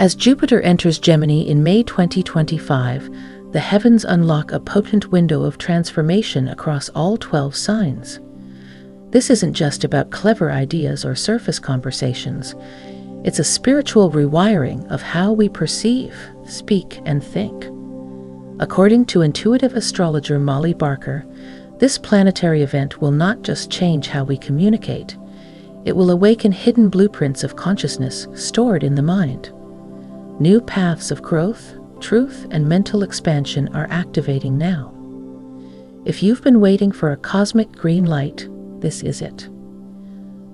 As Jupiter enters Gemini in May 2025, the heavens unlock a potent window of transformation across all 12 signs. This isn't just about clever ideas or surface conversations. It's a spiritual rewiring of how we perceive, speak, and think. According to intuitive astrologer Molly Barker, this planetary event will not just change how we communicate. It will awaken hidden blueprints of consciousness stored in the mind. New paths of growth, truth, and mental expansion are activating now. If you've been waiting for a cosmic green light, this is it.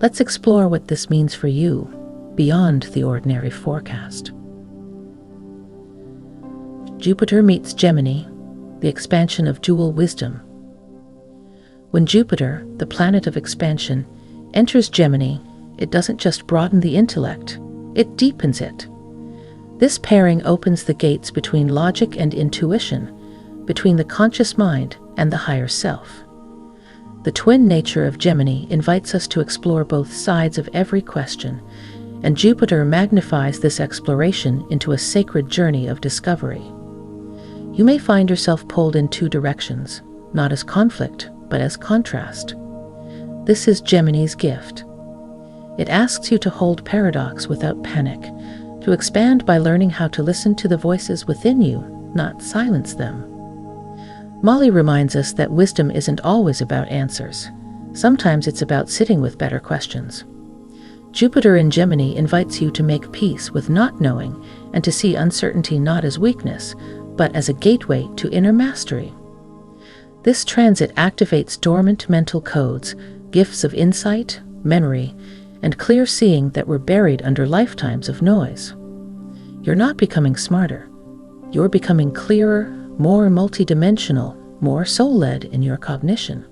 Let's explore what this means for you, beyond the ordinary forecast. Jupiter meets Gemini, the expansion of dual wisdom. When Jupiter, the planet of expansion, enters Gemini, it doesn't just broaden the intellect, it deepens it. This pairing opens the gates between logic and intuition, between the conscious mind and the higher self. The twin nature of Gemini invites us to explore both sides of every question, and Jupiter magnifies this exploration into a sacred journey of discovery. You may find yourself pulled in two directions, not as conflict, but as contrast. This is Gemini's gift. It asks you to hold paradox without panic, to expand by learning how to listen to the voices within you, not silence them. Molly reminds us that wisdom isn't always about answers. Sometimes it's about sitting with better questions. Jupiter in Gemini invites you to make peace with not knowing and to see uncertainty not as weakness, but as a gateway to inner mastery. This transit activates dormant mental codes, gifts of insight, memory, and clear seeing that were buried under lifetimes of noise. You're not becoming smarter. You're becoming clearer, more multidimensional, more soul-led in your cognition.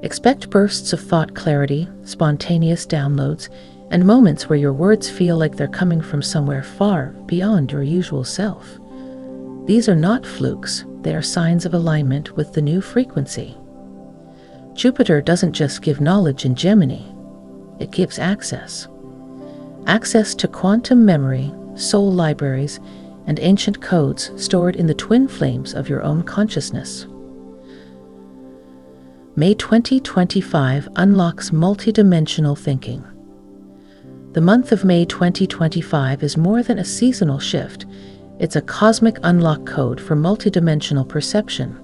Expect bursts of thought clarity, spontaneous downloads, and moments where your words feel like they're coming from somewhere far beyond your usual self. These are not flukes, they are signs of alignment with the new frequency. Jupiter doesn't just give knowledge in Gemini, it gives access. Access to quantum memory, soul libraries, and ancient codes stored in the twin flames of your own consciousness. May 2025 unlocks multidimensional thinking. The month of May 2025 is more than a seasonal shift. It's a cosmic unlock code for multidimensional perception.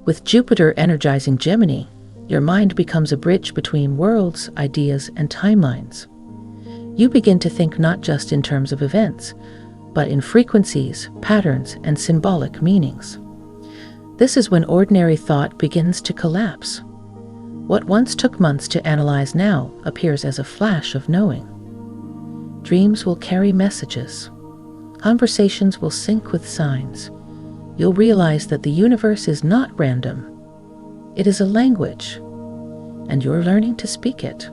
With Jupiter energizing Gemini, your mind becomes a bridge between worlds, ideas, and timelines. You begin to think not just in terms of events, but in frequencies, patterns, and symbolic meanings. This is when ordinary thought begins to collapse. What once took months to analyze now appears as a flash of knowing. Dreams will carry messages. Conversations will sync with signs. You'll realize that the universe is not random. It is a language, and you're learning to speak it.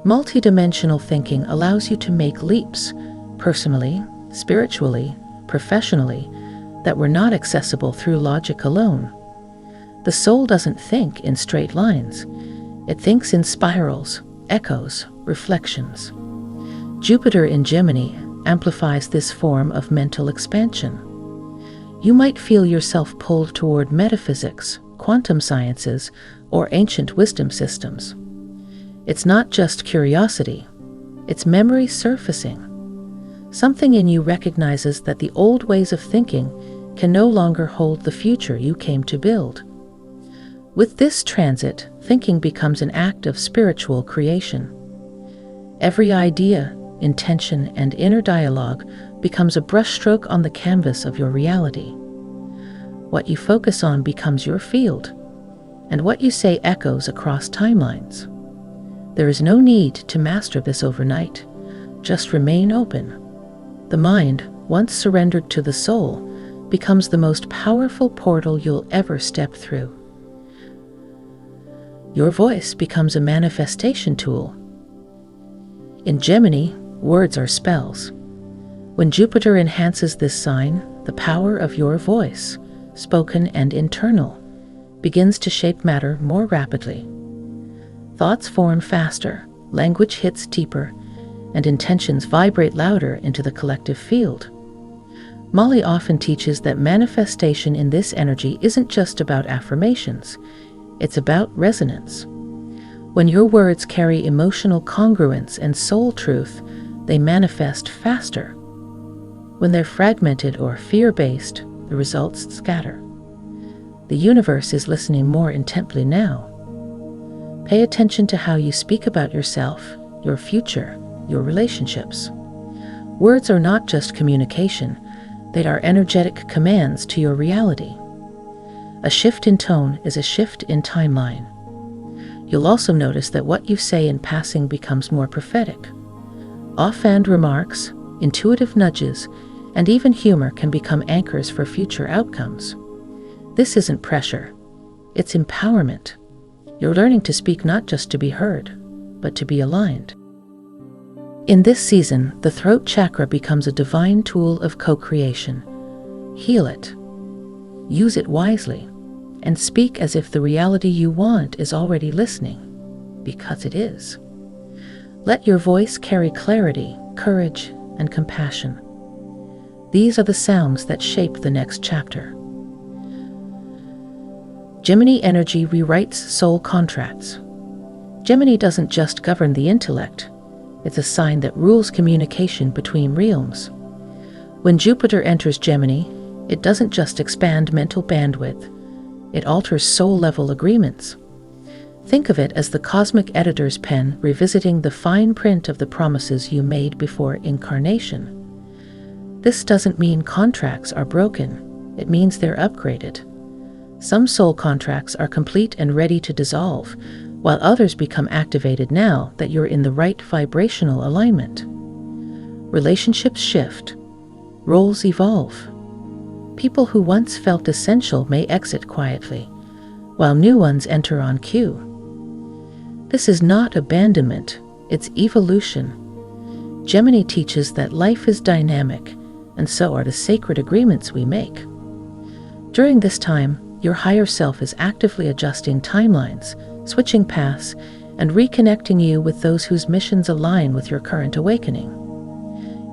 Multidimensional thinking allows you to make leaps, personally, spiritually, professionally, that were not accessible through logic alone. The soul doesn't think in straight lines. It thinks in spirals, echoes, reflections. Jupiter in Gemini amplifies this form of mental expansion. You might feel yourself pulled toward metaphysics, quantum sciences, or ancient wisdom systems. It's not just curiosity, it's memory surfacing. Something in you recognizes that the old ways of thinking can no longer hold the future you came to build. With this transit, thinking becomes an act of spiritual creation. Every idea, intention, and inner dialogue becomes a brushstroke on the canvas of your reality. What you focus on becomes your field, and what you say echoes across timelines. There is no need to master this overnight. Just remain open. The mind, once surrendered to the soul, becomes the most powerful portal you'll ever step through. Your voice becomes a manifestation tool. In Gemini, words are spells. When Jupiter enhances this sign, the power of your voice, spoken and internal, begins to shape matter more rapidly. Thoughts form faster, language hits deeper, and intentions vibrate louder into the collective field. Molly often teaches that manifestation in this energy isn't just about affirmations, it's about resonance. When your words carry emotional congruence and soul truth, they manifest faster. When they're fragmented or fear-based, the results scatter. The universe is listening more intently now. Pay attention to how you speak about yourself, your future, your relationships. Words are not just communication, they are energetic commands to your reality. A shift in tone is a shift in timeline. You'll also notice that what you say in passing becomes more prophetic. Offhand remarks, intuitive nudges, and even humor can become anchors for future outcomes. This isn't pressure, it's empowerment. You're learning to speak not just to be heard, but to be aligned. In this season, the throat chakra becomes a divine tool of co-creation. Heal it. Use it wisely, and speak as if the reality you want is already listening, because it is. Let your voice carry clarity, courage, and compassion. These are the sounds that shape the next chapter. Gemini energy rewrites soul contracts. Gemini doesn't just govern the intellect, it's a sign that rules communication between realms. When Jupiter enters Gemini, it doesn't just expand mental bandwidth, it alters soul-level agreements. Think of it as the cosmic editor's pen revisiting the fine print of the promises you made before incarnation. This doesn't mean contracts are broken, it means they're upgraded. Some soul contracts are complete and ready to dissolve, while others become activated now that you're in the right vibrational alignment. Relationships shift, roles evolve. People who once felt essential may exit quietly, while new ones enter on cue. This is not abandonment, it's evolution. Gemini teaches that life is dynamic, and so are the sacred agreements we make. During this time, your higher self is actively adjusting timelines, switching paths, and reconnecting you with those whose missions align with your current awakening.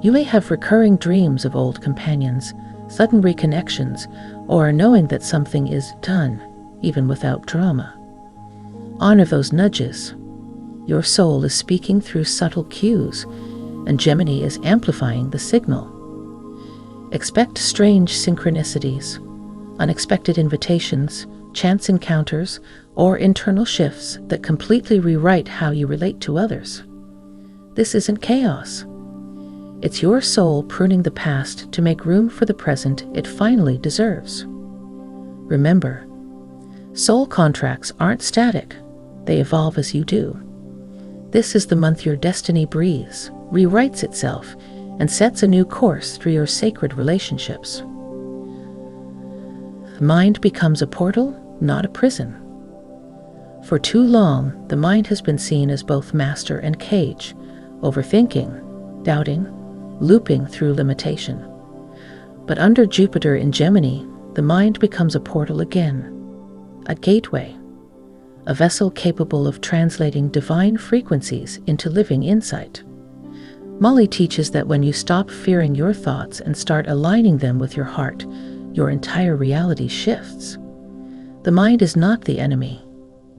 You may have recurring dreams of old companions, sudden reconnections, or knowing that something is done, even without drama. Honor those nudges. Your soul is speaking through subtle cues, and Gemini is amplifying the signal. Expect strange synchronicities, unexpected invitations, chance encounters, or internal shifts that completely rewrite how you relate to others. This isn't chaos. It's your soul pruning the past to make room for the present it finally deserves. Remember, soul contracts aren't static, they evolve as you do. This is the month your destiny breathes, rewrites itself, and sets a new course through your sacred relationships. The mind becomes a portal, not a prison. For too long, the mind has been seen as both master and cage, overthinking, doubting, looping through limitation. But under Jupiter in Gemini, the mind becomes a portal again, a gateway, a vessel capable of translating divine frequencies into living insight. Molly teaches that when you stop fearing your thoughts and start aligning them with your heart, your entire reality shifts. The mind is not the enemy,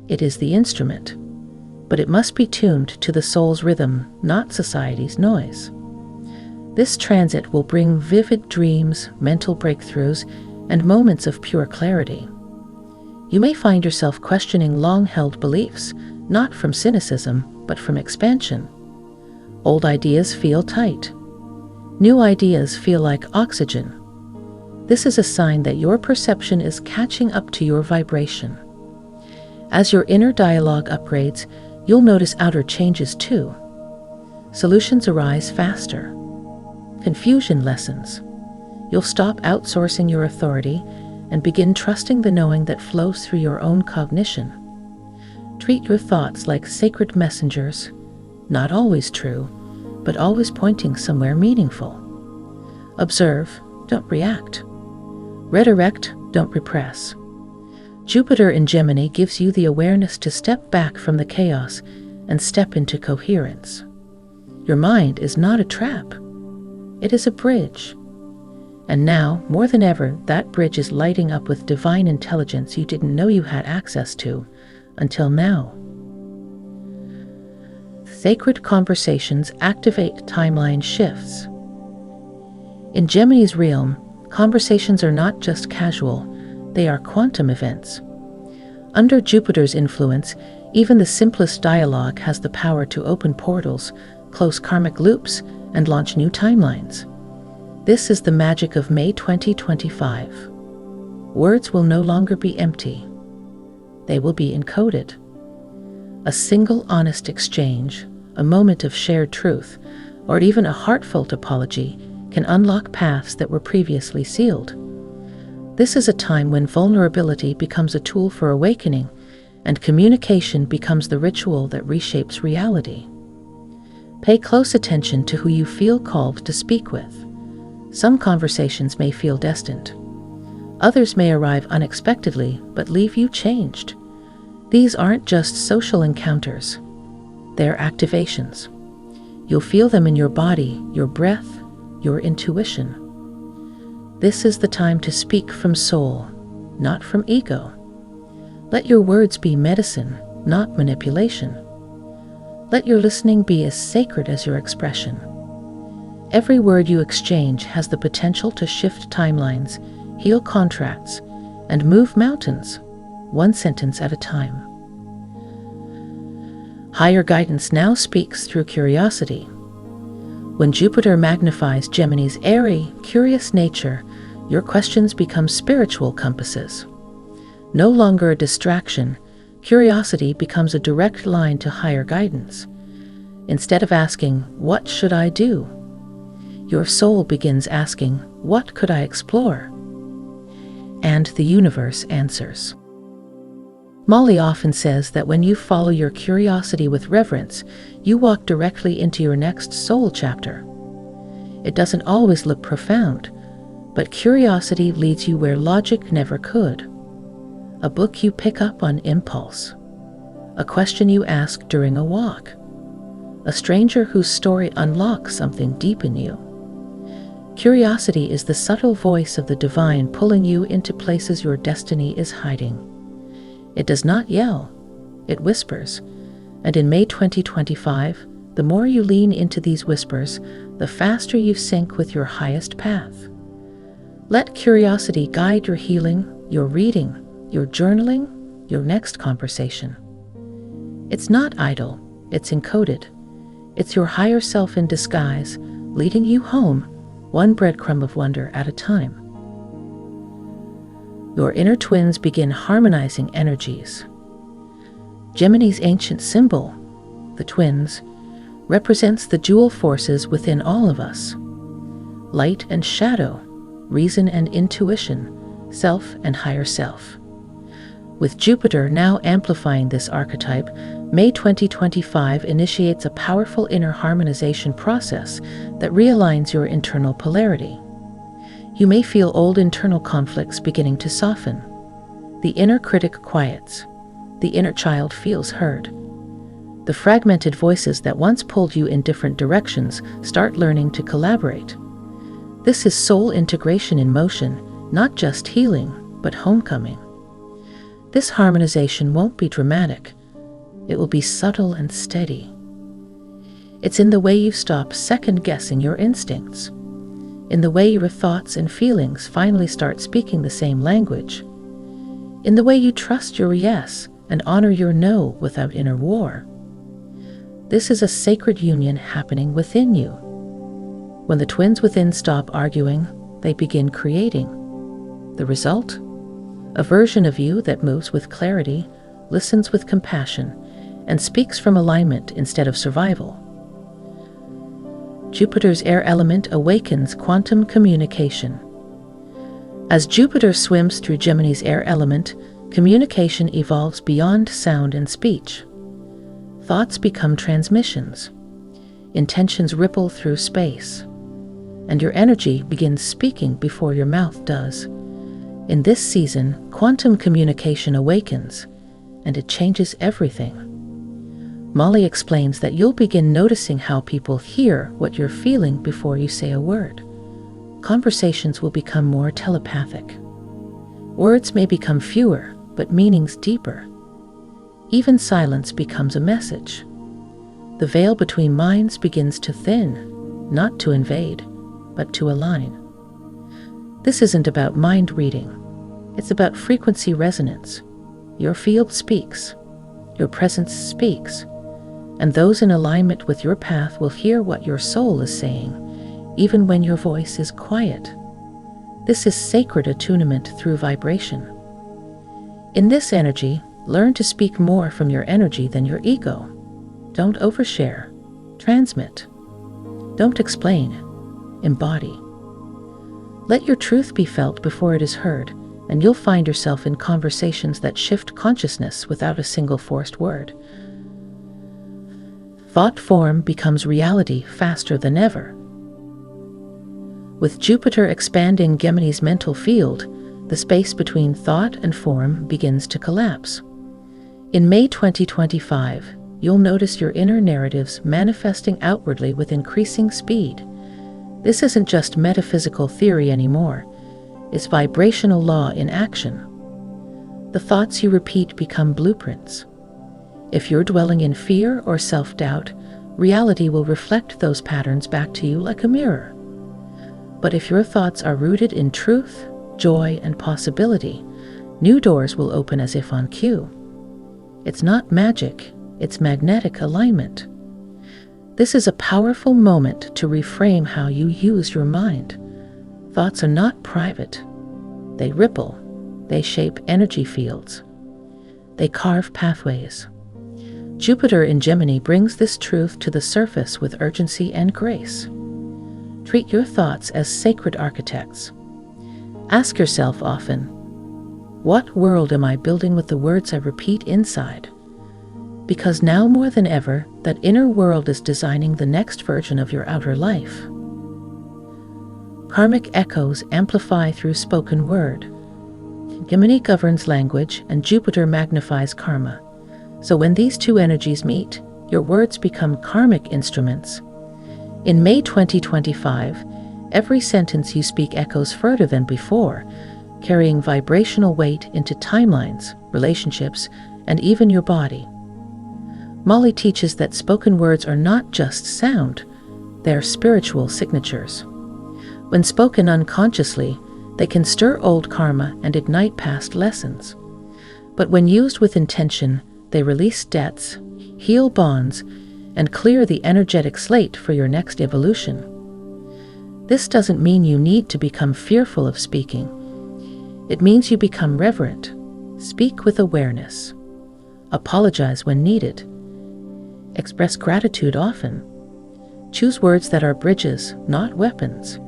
it is the instrument, but it must be tuned to the soul's rhythm, not society's noise. This transit will bring vivid dreams, mental breakthroughs, and moments of pure clarity. You may find yourself questioning long-held beliefs, not from cynicism, but from expansion. Old ideas feel tight. New ideas feel like oxygen. This is a sign that your perception is catching up to your vibration. As your inner dialogue upgrades, you'll notice outer changes too. Solutions arise faster. Confusion lessens. You'll stop outsourcing your authority and begin trusting the knowing that flows through your own cognition. Treat your thoughts like sacred messengers, not always true, but always pointing somewhere meaningful. Observe, don't react. Redirect, don't repress. Jupiter in Gemini gives you the awareness to step back from the chaos and step into coherence. Your mind is not a trap. It is a bridge. And now, more than ever, that bridge is lighting up with divine intelligence you didn't know you had access to until now. Sacred conversations activate timeline shifts. In Gemini's realm, conversations are not just casual, they are quantum events. Under Jupiter's influence, even the simplest dialogue has the power to open portals, close karmic loops, and launch new timelines. This is the magic of May 2025. Words will no longer be empty. They will be encoded. A single honest exchange, a moment of shared truth, or even a heartfelt apology can unlock paths that were previously sealed. This is a time when vulnerability becomes a tool for awakening, and communication becomes the ritual that reshapes reality. Pay close attention to who you feel called to speak with. Some conversations may feel destined. Others may arrive unexpectedly but leave you changed. These aren't just social encounters. They're activations. You'll feel them in your body, your breath, your intuition. This is the time to speak from soul, not from ego. Let your words be medicine, not manipulation. Let your listening be as sacred as your expression. Every word you exchange has the potential to shift timelines, heal contracts, and move mountains, one sentence at a time. Higher guidance now speaks through curiosity. When Jupiter magnifies Gemini's airy, curious nature, your questions become spiritual compasses. No longer a distraction, curiosity becomes a direct line to higher guidance. Instead of asking, "What should I do?" your soul begins asking, "What could I explore?" And the universe answers. Molly often says that when you follow your curiosity with reverence, you walk directly into your next soul chapter. It doesn't always look profound, but curiosity leads you where logic never could. A book you pick up on impulse. A question you ask during a walk. A stranger whose story unlocks something deep in you. Curiosity is the subtle voice of the divine pulling you into places your destiny is hiding. It does not yell, it whispers. And in May 2025, the more you lean into these whispers, the faster you sync with your highest path. Let curiosity guide your healing, your reading, your journaling, your next conversation. It's not idle, it's encoded. It's your higher self in disguise, leading you home, one breadcrumb of wonder at a time. Your inner twins begin harmonizing energies. Gemini's ancient symbol, the twins, represents the dual forces within all of us. Light and shadow, reason and intuition, self and higher self. With Jupiter now amplifying this archetype, May 2025 initiates a powerful inner harmonization process that realigns your internal polarity. You may feel old internal conflicts beginning to soften. The inner critic quiets. The inner child feels heard. The fragmented voices that once pulled you in different directions start learning to collaborate. This is soul integration in motion, not just healing, but homecoming. This harmonization won't be dramatic. It will be subtle and steady. It's in the way you stop second-guessing your instincts, in the way your thoughts and feelings finally start speaking the same language, in the way you trust your yes and honor your no without inner war. This is a sacred union happening within you. When the twins within stop arguing, they begin creating. The result? A version of you that moves with clarity, listens with compassion, and speaks from alignment instead of survival. Jupiter's air element awakens quantum communication. As Jupiter swims through Gemini's air element, communication evolves beyond sound and speech. Thoughts become transmissions. Intentions ripple through space. And your energy begins speaking before your mouth does. In this season, quantum communication awakens, and it changes everything. Molly explains that you'll begin noticing how people hear what you're feeling before you say a word. Conversations will become more telepathic. Words may become fewer, but meanings deeper. Even silence becomes a message. The veil between minds begins to thin, not to invade, but to align. This isn't about mind reading. It's about frequency resonance. Your field speaks. Your presence speaks. And those in alignment with your path will hear what your soul is saying, even when your voice is quiet. This is sacred attunement through vibration. In this energy, learn to speak more from your energy than your ego. Don't overshare. Transmit. Don't explain. Embody. Let your truth be felt before it is heard, and you'll find yourself in conversations that shift consciousness without a single forced word. Thought form becomes reality faster than ever. With Jupiter expanding Gemini's mental field, the space between thought and form begins to collapse. In May 2025, you'll notice your inner narratives manifesting outwardly with increasing speed. This isn't just metaphysical theory anymore. It's vibrational law in action. The thoughts you repeat become blueprints. If you're dwelling in fear or self-doubt, reality will reflect those patterns back to you like a mirror. But if your thoughts are rooted in truth, joy, and possibility, new doors will open as if on cue. It's not magic, it's magnetic alignment. This is a powerful moment to reframe how you use your mind. Thoughts are not private. They ripple. They shape energy fields. They carve pathways. Jupiter in Gemini brings this truth to the surface with urgency and grace. Treat your thoughts as sacred architects. Ask yourself often, what world am I building with the words I repeat inside? Because now more than ever, that inner world is designing the next version of your outer life. Karmic echoes amplify through spoken word. Gemini governs language and Jupiter magnifies karma. So when these two energies meet, your words become karmic instruments. In May 2025, every sentence you speak echoes further than before, carrying vibrational weight into timelines, relationships, and even your body. Molly teaches that spoken words are not just sound, they're spiritual signatures. When spoken unconsciously, they can stir old karma and ignite past lessons. But when used with intention, they release debts, heal bonds, and clear the energetic slate for your next evolution. This doesn't mean you need to become fearful of speaking. It means you become reverent. Speak with awareness. Apologize when needed. Express gratitude often. Choose words that are bridges, not weapons.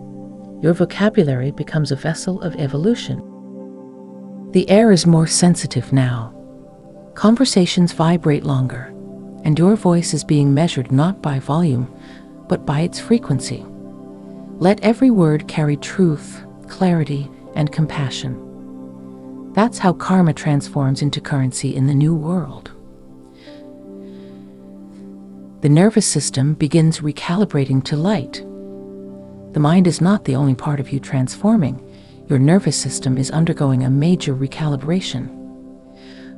Your vocabulary becomes a vessel of evolution. The air is more sensitive now. Conversations vibrate longer, and your voice is being measured not by volume, but by its frequency. Let every word carry truth, clarity, and compassion. That's how karma transforms into currency in the new world. The nervous system begins recalibrating to light. The mind is not the only part of you transforming. Your nervous system is undergoing a major recalibration.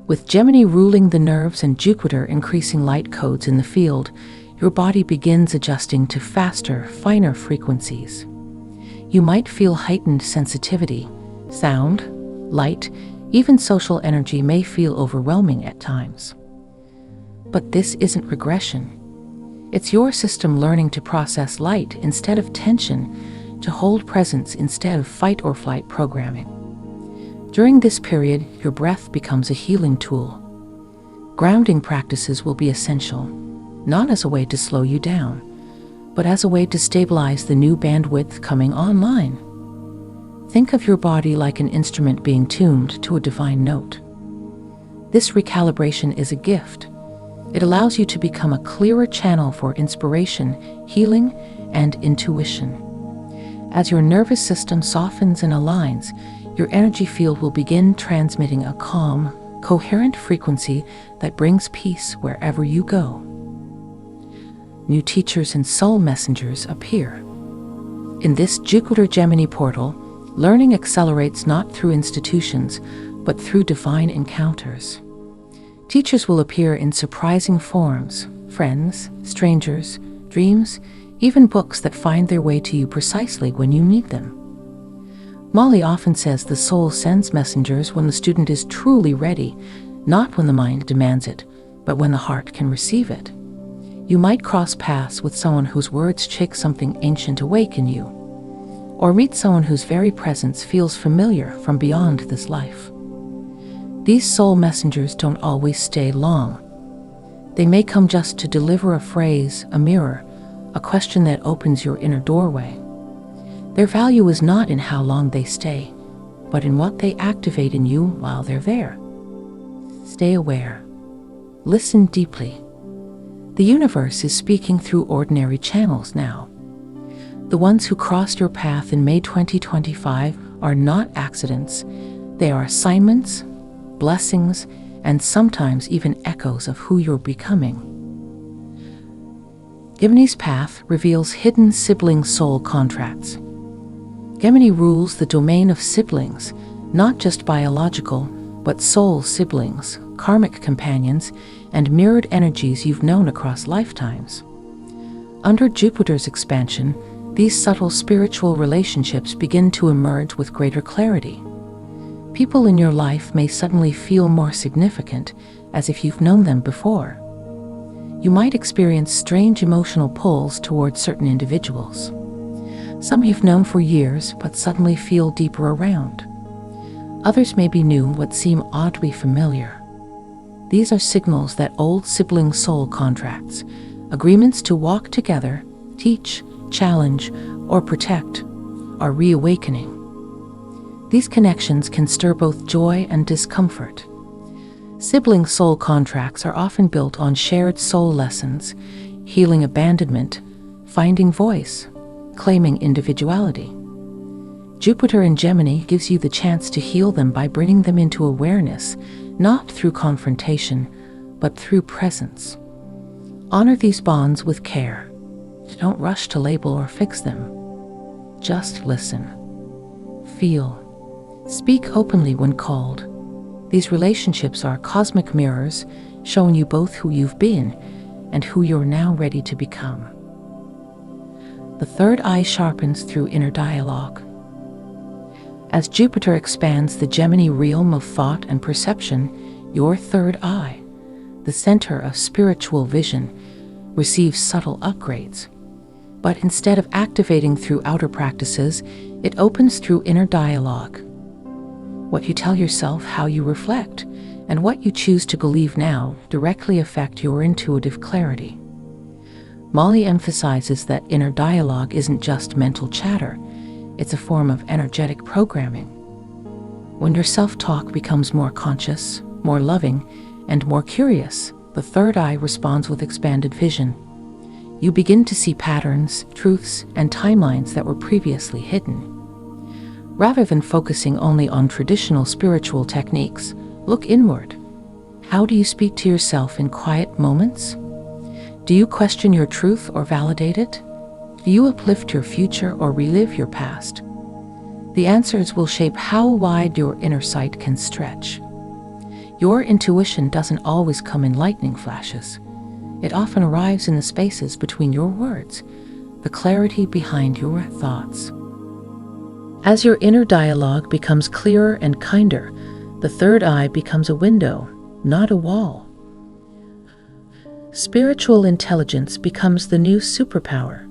With Gemini ruling the nerves and Jupiter increasing light codes in the field, your body begins adjusting to faster, finer frequencies. You might feel heightened sensitivity. Sound, light, even social energy may feel overwhelming at times. But this isn't regression. It's your system learning to process light instead of tension, to hold presence instead of fight or flight programming. During this period, your breath becomes a healing tool. Grounding practices will be essential, not as a way to slow you down, but as a way to stabilize the new bandwidth coming online. Think of your body like an instrument being tuned to a divine note. This recalibration is a gift. It allows you to become a clearer channel for inspiration, healing, and intuition. As your nervous system softens and aligns, your energy field will begin transmitting a calm, coherent frequency that brings peace wherever you go. new teachers and soul messengers appear. In this Jupiter-Gemini portal, learning accelerates not through institutions, but through divine encounters. Teachers will appear in surprising forms: friends, strangers, dreams, even books that find their way to you precisely when you need them. Molly often says the soul sends messengers when the student is truly ready, not when the mind demands it, but when the heart can receive it. You might cross paths with someone whose words shake something ancient awake in you, or meet someone whose very presence feels familiar from beyond this life. These soul messengers don't always stay long. They may come just to deliver a phrase, a mirror, a question that opens your inner doorway. Their value is not in how long they stay, but in what they activate in you while they're there. Stay aware. Listen deeply. The universe is speaking through ordinary channels now. The ones who crossed your path in May 2025 are not accidents. They are assignments, blessings, and sometimes even echoes of who you're becoming. Gemini's path reveals hidden sibling soul contracts. Gemini rules the domain of siblings, not just biological, but soul siblings, karmic companions, and mirrored energies you've known across lifetimes. Under Jupiter's expansion, these subtle spiritual relationships begin to emerge with greater clarity. People in your life may suddenly feel more significant, as if you've known them before. You might experience strange emotional pulls towards certain individuals. Some you've known for years, but suddenly feel deeper around. Others may be new but seem oddly familiar. These are signals that old sibling soul contracts, agreements to walk together, teach, challenge, or protect, are reawakening. These connections can stir both joy and discomfort. Sibling soul contracts are often built on shared soul lessons, healing abandonment, finding voice, claiming individuality. Jupiter in Gemini gives you the chance to heal them by bringing them into awareness, not through confrontation, but through presence. Honor these bonds with care. Don't rush to label or fix them. Just listen. Feel. Speak openly when called. These relationships are cosmic mirrors, showing you both who you've been and who you're now ready to become. The third eye sharpens through inner dialogue. As Jupiter expands the Gemini realm of thought and perception, your third eye, the center of spiritual vision, receives subtle upgrades. But instead of activating through outer practices, it opens through inner dialogue. What you tell yourself, how you reflect, and what you choose to believe now directly affect your intuitive clarity. Molly emphasizes that inner dialogue isn't just mental chatter, it's a form of energetic programming. When your self-talk becomes more conscious, more loving, and more curious, the third eye responds with expanded vision. You begin to see patterns, truths, and timelines that were previously hidden. Rather than focusing only on traditional spiritual techniques, look inward. How do you speak to yourself in quiet moments? Do you question your truth or validate it? Do you uplift your future or relive your past? The answers will shape how wide your inner sight can stretch. Your intuition doesn't always come in lightning flashes. It often arrives in the spaces between your words, the clarity behind your thoughts. As your inner dialogue becomes clearer and kinder, the third eye becomes a window, not a wall. Spiritual intelligence becomes the new superpower.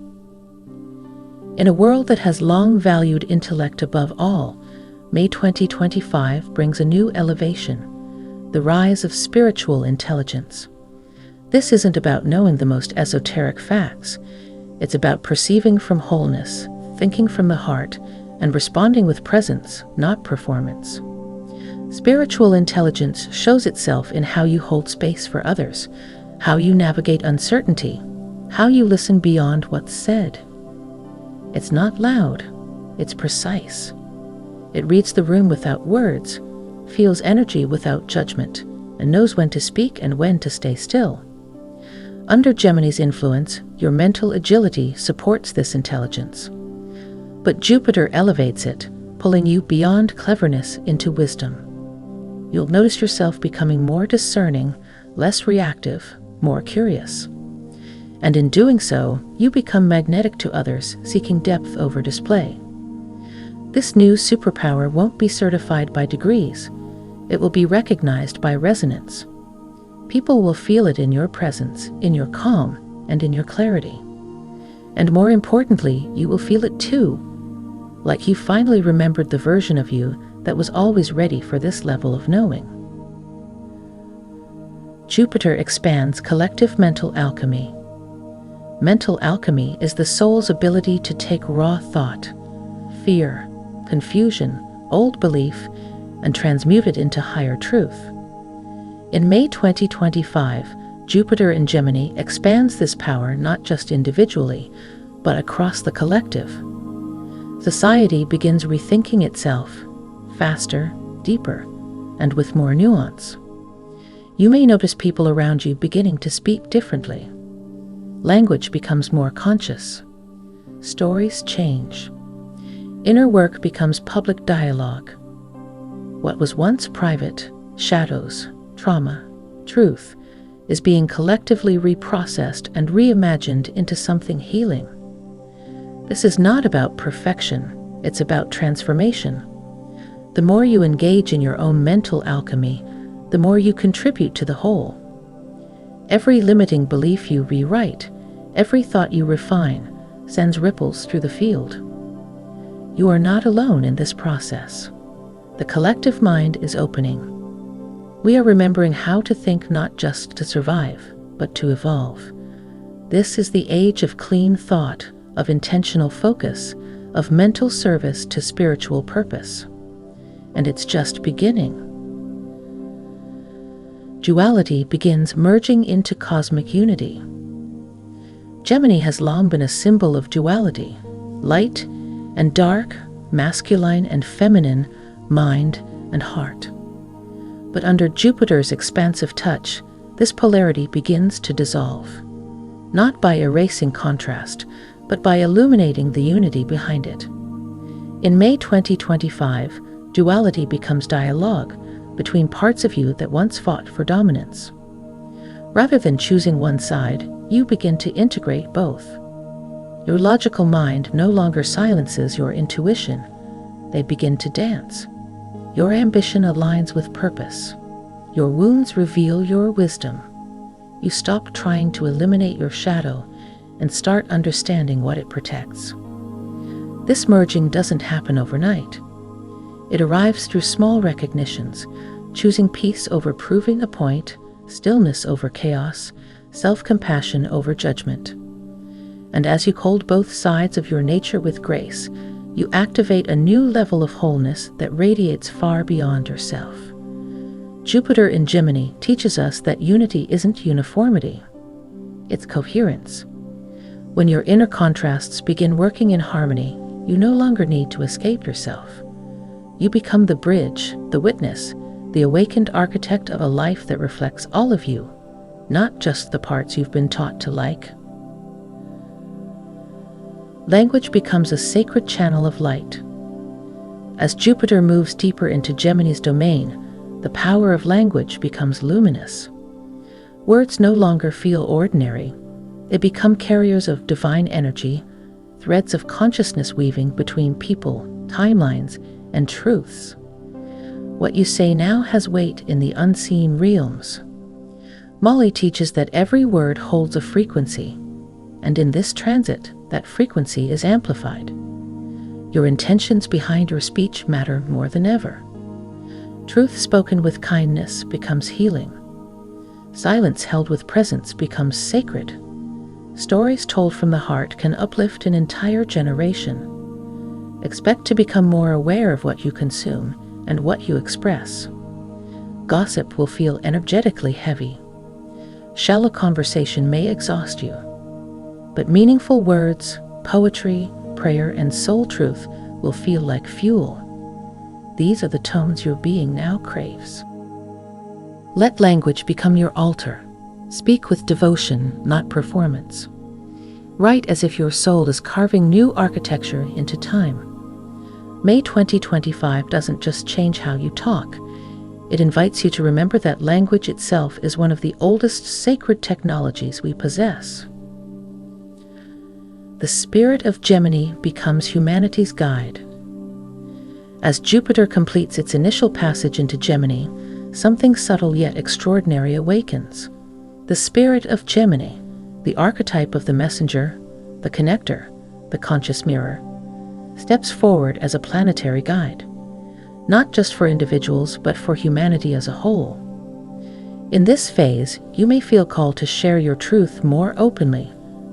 In a world that has long valued intellect above all, May 2025 brings a new elevation, the rise of spiritual intelligence. This isn't about knowing the most esoteric facts. It's about perceiving from wholeness, thinking from the heart, and responding with presence, not performance. Spiritual intelligence shows itself in how you hold space for others, how you navigate uncertainty, how you listen beyond what's said. It's not loud, it's precise. It reads the room without words, feels energy without judgment, and knows when to speak and when to stay still. Under Gemini's influence, your mental agility supports this intelligence. But Jupiter elevates it, pulling you beyond cleverness into wisdom. You'll notice yourself becoming more discerning, less reactive, more curious. And in doing so, you become magnetic to others, seeking depth over display. This new superpower won't be certified by degrees. It will be recognized by resonance. People will feel it in your presence, in your calm, and in your clarity. And more importantly, you will feel it too, like you finally remembered the version of you that was always ready for this level of knowing. Jupiter expands collective mental alchemy. Mental alchemy is the soul's ability to take raw thought, fear, confusion, old belief, and transmute it into higher truth. In May 2025, Jupiter in Gemini expands this power not just individually, but across the collective. Society begins rethinking itself, faster, deeper, and with more nuance. You may notice people around you beginning to speak differently. Language becomes more conscious. Stories change. Inner work becomes public dialogue. What was once private, shadows, trauma, truth, is being collectively reprocessed and reimagined into something healing. This is not about perfection, it's about transformation. The more you engage in your own mental alchemy, the more you contribute to the whole. Every limiting belief you rewrite, every thought you refine, sends ripples through the field. You are not alone in this process. The collective mind is opening. We are remembering how to think not just to survive, but to evolve. This is the age of clean thought, of intentional focus, of mental service to spiritual purpose. And it's just beginning. Duality begins merging into cosmic unity. Gemini has long been a symbol of duality, light and dark, masculine and feminine, mind and heart. But under Jupiter's expansive touch, this polarity begins to dissolve, not by erasing contrast, but by illuminating the unity behind it. In May 2025, duality becomes dialogue between parts of you that once fought for dominance. Rather than choosing one side, you begin to integrate both. Your logical mind no longer silences your intuition. They begin to dance. Your ambition aligns with purpose. Your wounds reveal your wisdom. You stop trying to eliminate your shadow and start understanding what it protects. This merging doesn't happen overnight. It arrives through small recognitions, choosing peace over proving a point, stillness over chaos, self-compassion over judgment. And as you hold both sides of your nature with grace, you activate a new level of wholeness that radiates far beyond yourself. Jupiter in Gemini teaches us that unity isn't uniformity, it's coherence. When your inner contrasts begin working in harmony, you no longer need to escape yourself. You become the bridge, the witness, the awakened architect of a life that reflects all of you, not just the parts you've been taught to like. Language becomes a sacred channel of light. As Jupiter moves deeper into Gemini's domain, the power of language becomes luminous. Words no longer feel ordinary. They become carriers of divine energy, threads of consciousness weaving between people, timelines, and truths. What you say now has weight in the unseen realms. Molly teaches that every word holds a frequency, and in this transit, that frequency is amplified. Your intentions behind your speech matter more than ever. Truth spoken with kindness becomes healing. Silence held with presence becomes sacred. Stories told from the heart can uplift an entire generation. Expect to become more aware of what you consume and what you express. Gossip will feel energetically heavy. Shallow conversation may exhaust you. But meaningful words, poetry, prayer, and soul truth will feel like fuel. These are the tones your being now craves. Let language become your altar. Speak with devotion, not performance. Write as if your soul is carving new architecture into time. May 2025 doesn't just change how you talk. It invites you to remember that language itself is one of the oldest sacred technologies we possess. The spirit of Gemini becomes humanity's guide. As Jupiter completes its initial passage into Gemini, something subtle yet extraordinary awakens. The spirit of Gemini, the archetype of the messenger, the connector, the conscious mirror, steps forward as a planetary guide, not just for individuals but for humanity as a whole. In this phase, you may feel called to share your truth more openly,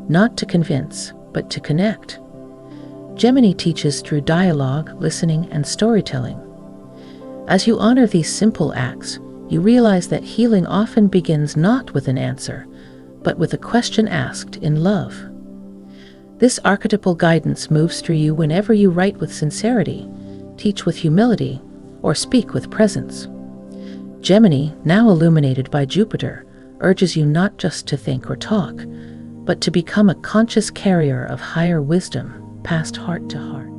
not to convince, but to connect. Gemini teaches through dialogue, listening, and storytelling. As you honor these simple acts, you realize that healing often begins not with an answer, but with a question asked in love. This archetypal guidance moves through you whenever you write with sincerity, teach with humility, or speak with presence. Gemini, now illuminated by Jupiter, urges you not just to think or talk, but to become a conscious carrier of higher wisdom, passed heart to heart.